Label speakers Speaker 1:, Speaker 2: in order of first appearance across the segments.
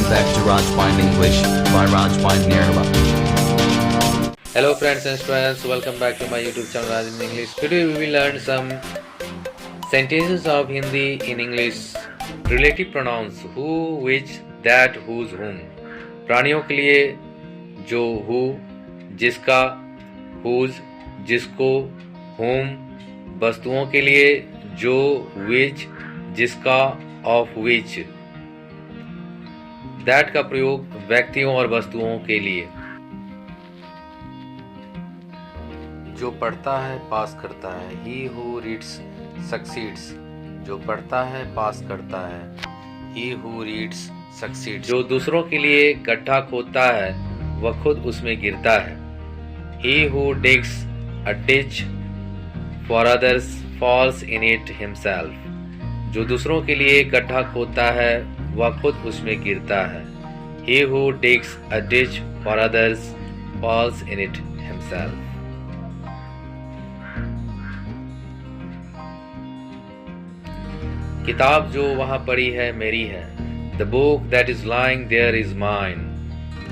Speaker 1: back to Rajwind English by Rajwind Nerala.
Speaker 2: Hello friends and students, welcome back to my YouTube channel Rajwind English. Today we will learn some sentences of Hindi in English. Relative pronouns who, which, that, whose, whom. प्राणियों के लिए जो, who, जिसका, whose, जिसको, whom. वस्तुओं के लिए जो, which, जिसका, of which. that का प्रयोग व्यक्तियों और वस्तुओं के लिए. जो पढ़ता है पास करता है. He who reads succeeds. जो पढ़ता है पास करता है. He who reads succeeds. जो दूसरों के लिए गड्ढा खोदता है वह खुद उसमें गिरता है. He who digs a ditch for others falls in it himself. जो दूसरों के लिए गड्ढा खोदता है वह खुद उसमें गिरता है. He who digs a ditch for others falls in it himself. किताब जो वहाँ पड़ी है मेरी है. The book that is lying there is mine.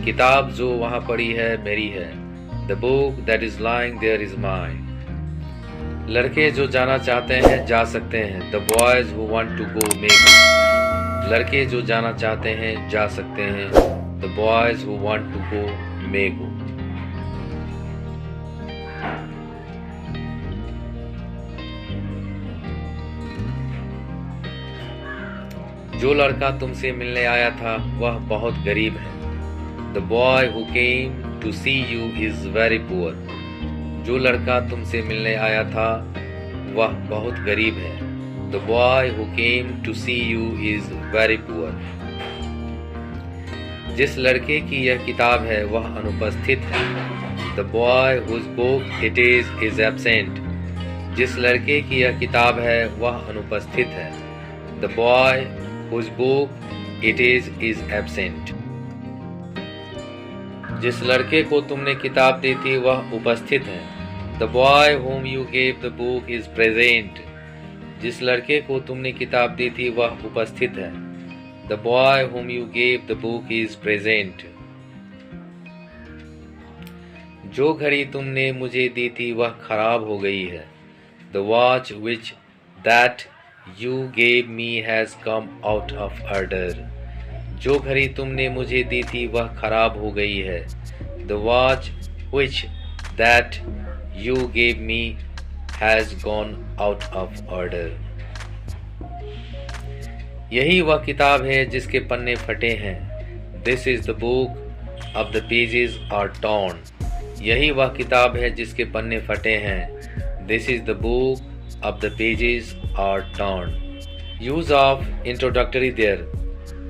Speaker 2: किताब जो वहाँ पड़ी है मेरी है. The book that is lying there is mine. लड़के जो जाना चाहते हैं जा सकते हैं. The boys who want to go may go. लड़के जो जाना चाहते हैं जा सकते हैं. The boys who want to go may go. जो लड़का तुमसे मिलने आया था वह बहुत गरीब है. The boy who came to see you is very poor. जो लड़का तुमसे मिलने आया था वह बहुत गरीब है. The boy who came to see you is very poor. जिस लड़के की यह किताब है वह अनुपस्थित है. The boy whose book it is absent. जिस लड़के की यह किताब है वह अनुपस्थित है. The boy whose book it is absent. जिस लड़के को तुमने किताब दी थी वह उपस्थित है. The boy whom you gave the book is present. जिस लड़के को तुमने किताब दी थी वह उपस्थित है. The boy whom you gave the book is present. जो घड़ी तुमने मुझे दी थी वह खराब हो गई है. The watch which that you gave me has come out of order. जो घड़ी तुमने मुझे दी थी वह खराब हो गई है. The watch which that you gave me has gone out of order. यही वह किताब है जिसके पन्ने फटे हैं. This is the book of the pages are torn. यही वह किताब है जिसके पन्ने फटे हैं. This is the book of the pages are torn. Use of introductory there.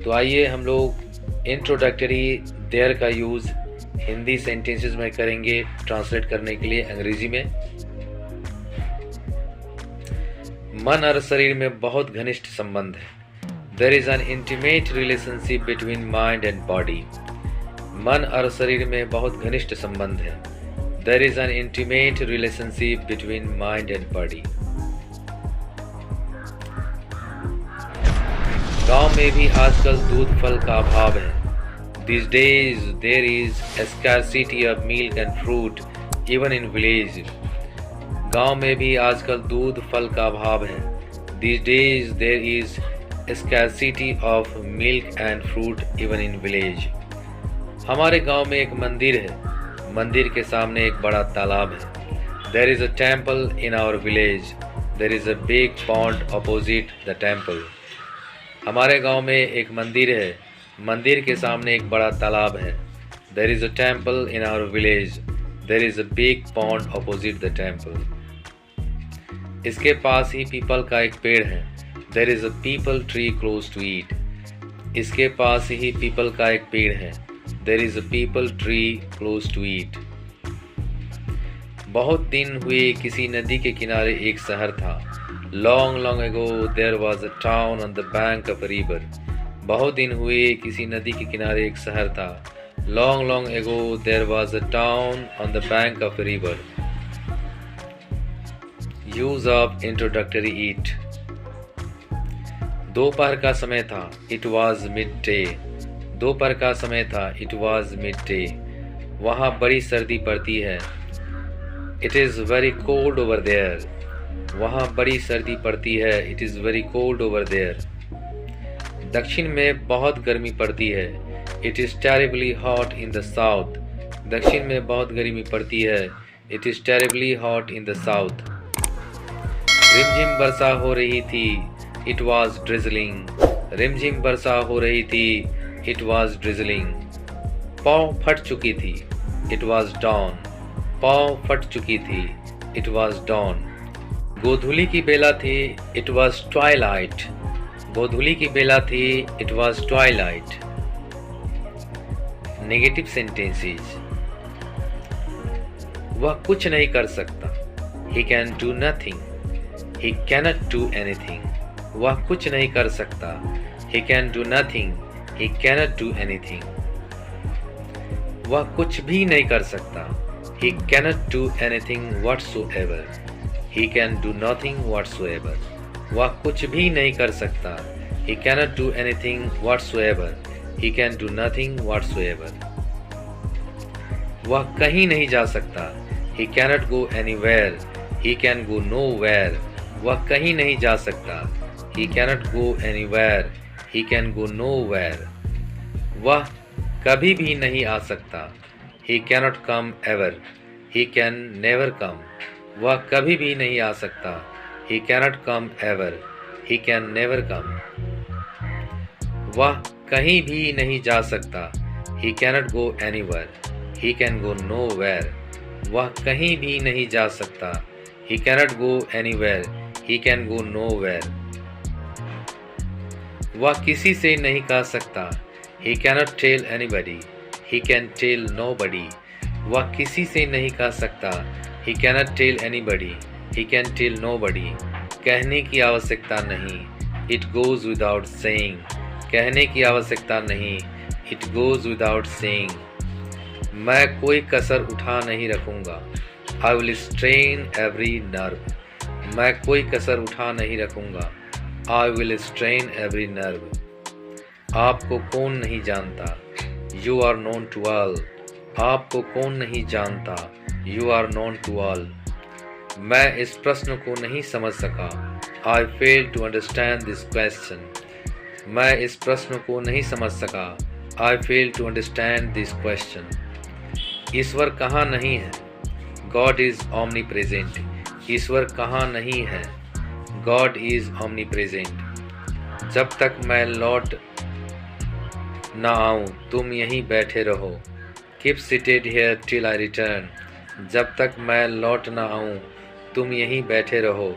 Speaker 2: तो आइए हम लोग introductory there का यूज हिंदी सेंटेंसेस में करेंगे ट्रांसलेट करने के लिए अंग्रेजी में. मन और शरीर में बहुत घनिष्ठ संबंध है. There is an intimate relationship between mind and body. मन और शरीर में बहुत घनिष्ठ संबंध है. There is an intimate relationship between mind and body. गांव में भी आजकल दूध फल का अभाव है. These days there is a scarcity of milk and fruit even in village. गांव में भी आजकल दूध फल का अभाव है. These days there is a scarcity of milk and fruit even in village. हमारे गांव में एक मंदिर है. मंदिर के सामने एक बड़ा तालाब है. There is a temple in our village. There is a big pond opposite the temple. हमारे गांव में एक मंदिर है. मंदिर के सामने एक बड़ा तालाब है. There is a temple in our village. There is a big pond opposite the temple. इसके पास ही पीपल का एक पेड़ है. There is a peepal tree close to it. इसके पास ही पीपल का एक पेड़ है. There is a peepal tree close to it. बहुत दिन हुए किसी नदी के किनारे एक शहर था. Long long ago there was a town on the bank of a river. बहुत दिन हुए किसी नदी के किनारे एक शहर था. Long long ago there was a town on the bank of a river. Use of introductory it. दोपहर का समय था. It was midday. दोपहर का समय था। It was mid day. वहाँ बड़ी सर्दी पड़ती है। It is very cold over there. वहाँ बड़ी सर्दी पड़ती है। It is very cold over there. दक्षिण में बहुत गर्मी पड़ती है। It is terribly hot in the south. दक्षिण में बहुत गर्मी पड़ती है। It is terribly hot in the south. रिमझिम वर्षा हो रही थी। It was drizzling. रिमझिम वर्षा हो रही थी। It was drizzling. पाँव फट चुकी थी। It was dawn. पाँव फट चुकी थी। It was don. गोधूली की बेला थी। It was Twilight. गोधूली की बेला थी। It was Twilight. Negative sentences. वह कुछ नहीं कर सकता। He can do nothing. He cannot do anything. वह कुछ नहीं कर सकता। He can do nothing. He cannot do anything. वह कुछ भी नहीं कर सकता। He cannot do anything whatsoever. He can do nothing whatsoever. वह कुछ भी नहीं कर सकता। He cannot do anything whatsoever. He can do nothing whatsoever. वह कहीं नहीं जा सकता। He cannot go anywhere. He can go nowhere. वह कहीं नहीं जा सकता। He cannot go anywhere. He can go nowhere. वह कभी भी नहीं आ सकता। He cannot come ever. He can never come. वह कभी भी नहीं आ सकता। He cannot come ever. He can never come. वह कहीं भी नहीं जा सकता। He cannot go anywhere. He can go nowhere. वह कहीं भी नहीं जा सकता। He cannot go anywhere. He can go nowhere. वह किसी से नहीं कह सकता। He cannot tell anybody. He can tell nobody. वह किसी से नहीं कह सकता। He cannot tell anybody. He can tell nobody. कहने की आवश्यकता नहीं। It goes without saying. कहने की आवश्यकता नहीं। It goes without saying. मैं कोई कसर उठा नहीं रखूँगा। I will strain every nerve. मैं कोई कसर उठा नहीं रखूँगा। I will strain every nerve. आपको कौन नहीं जानता। You are known to all. आपको कौन नहीं जानता। You are known to all. मैं इस प्रश्न को नहीं समझ सका। I failed to understand this question. मैं इस प्रश्न को नहीं समझ सका। I failed to understand this question. ईश्वर कहाँ नहीं है। God is omnipresent. ईश्वर कहाँ नहीं है। God is omnipresent. जब तक मैं लौट ना आऊँ तुम यहीं बैठे रहो। Keep seated here till I return. जब तक मैं लौट ना आऊँ तुम यहीं बैठे रहो।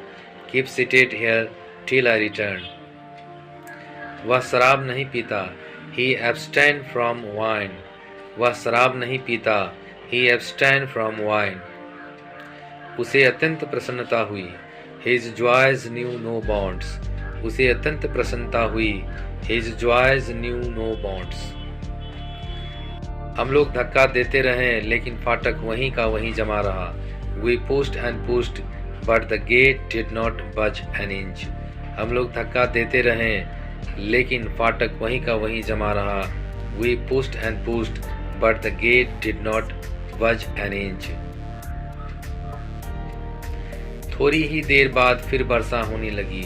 Speaker 2: Keep seated here till I return. वह शराब नहीं पीता। He abstained from wine. वह शराब नहीं पीता। He abstained from wine. उसे अत्यंत प्रसन्नता हुई। His joys knew no bonds. उसे अत्यंत प्रसन्नता हुई। His joys knew no bonds. हम लोग धक्का देते रहे लेकिन फाटक वहीं का वहीं जमा रहा। We pushed and pushed, but the gate did not budge an inch. हम लोग धक्का देते रहे लेकिन फाटक वहीं का वहीं जमा रहा। We pushed and pushed, but the gate did not budge an inch. थोड़ी ही देर बाद फिर वर्षा होने लगी।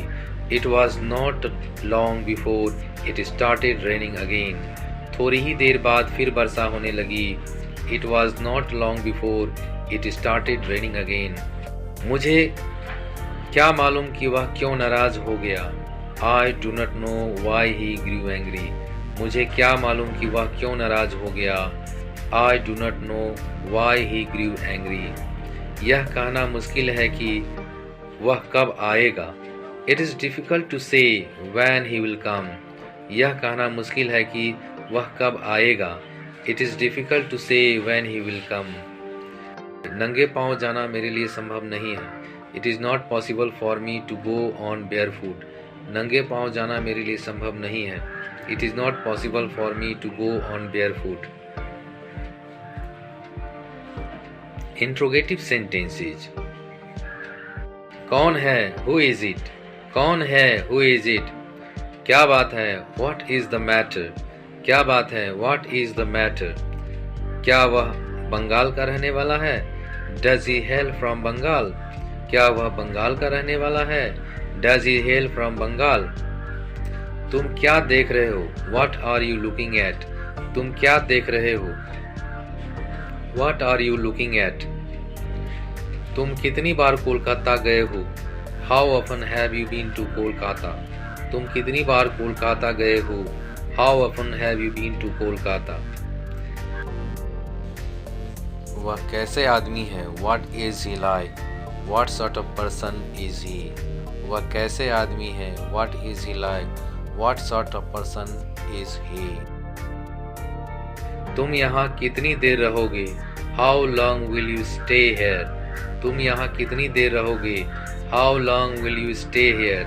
Speaker 2: It was not long before it started raining again. थोड़ी ही देर बाद फिर वर्षा होने लगी। It was not long before it started raining again. मुझे क्या मालूम कि वह क्यों नाराज हो गया। I do not know why he grew angry. मुझे क्या मालूम कि वह क्यों नाराज हो गया। I do not know why he grew angry. यह कहना मुश्किल है कि वह कब आएगा। It is difficult to say when he will come. यह कहना मुश्किल है कि वह कब आएगा। It is difficult to say when he will come. नंगे पांव जाना मेरे लिए संभव नहीं है। It is not possible for me to go on barefoot. नंगे पांव जाना मेरे लिए संभव नहीं है। It is not possible for me to go on barefoot. Interrogative sentences. कौन है? Who is it? कौन है? Who is it? क्या बात है? What is the matter? क्या बात है? What is the matter? क्या वह बंगाल का रहने वाला है? Does he hail from Bengal? क्या वह बंगाल का रहने वाला है? Does he hail from Bengal? तुम क्या देख रहे हो? What are you looking at? तुम क्या देख रहे हो? What are you looking at? तुम कितनी बार कोलकाता गए हो? How often have you been to Kolkata? तुम कितनी बार कोलकाता गए हो? How often have you been to Kolkata? वह कैसे आदमी है? What is he like? What sort of person is he? वह कैसे आदमी है? What is he like? What sort of person is he? तुम यहाँ कितनी देर रहोगे? How long will you stay here? तुम यहाँ कितनी देर रहोगे? How long will you stay here?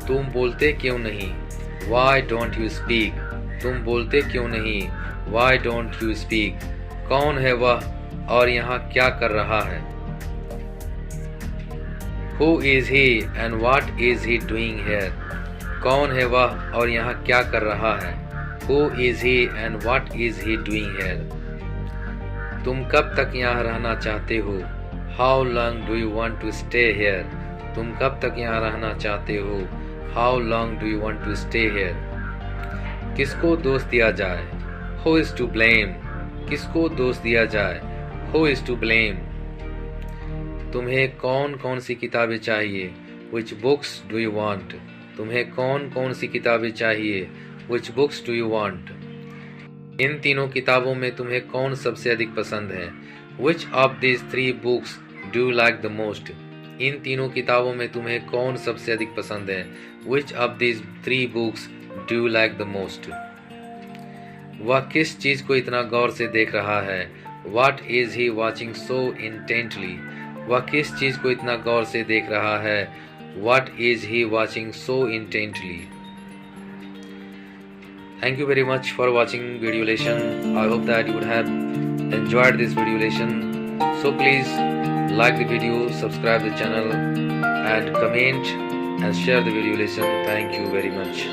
Speaker 2: तुम बोलते क्यों नहीं? Why don't you speak? तुम बोलते क्यों नहीं? Why don't you speak? कौन है वह और यहाँ क्या कर रहा है? Who is he and what is he doing here? कौन है वह और यहाँ क्या कर रहा है? Who is he and what is he doing here? तुम कब तक यहाँ रहना चाहते हो? How long do you want to stay here? तुम कब तक यहाँ रहना चाहते हो? How long do you want to stay here? किसको दोष दिया जाए? Who is to blame? किसको दोष दिया जाए? Who is to blame? तुम्हें कौन कौन सी किताबें चाहिए? Which books do you want? तुम्हें कौन कौन सी किताबें चाहिए? Which books do you want? इन तीनों किताबों में तुम्हें कौन सबसे अधिक पसंद है? Which of these three books do you like the most? इन तीनों किताबों में तुम्हें कौन सबसे अधिक पसंद है? Which of these three books do you like the most? वह किस चीज को इतना गौर से देख रहा है? What is he watching so intently? वह किस चीज को इतना गौर से देख रहा है? What is he watching so intently? Thank you very much for watching video lesson. I hope that you would have enjoyed this video lesson. So please like the video, subscribe the channel and comment and share the video lesson. Thank you very much.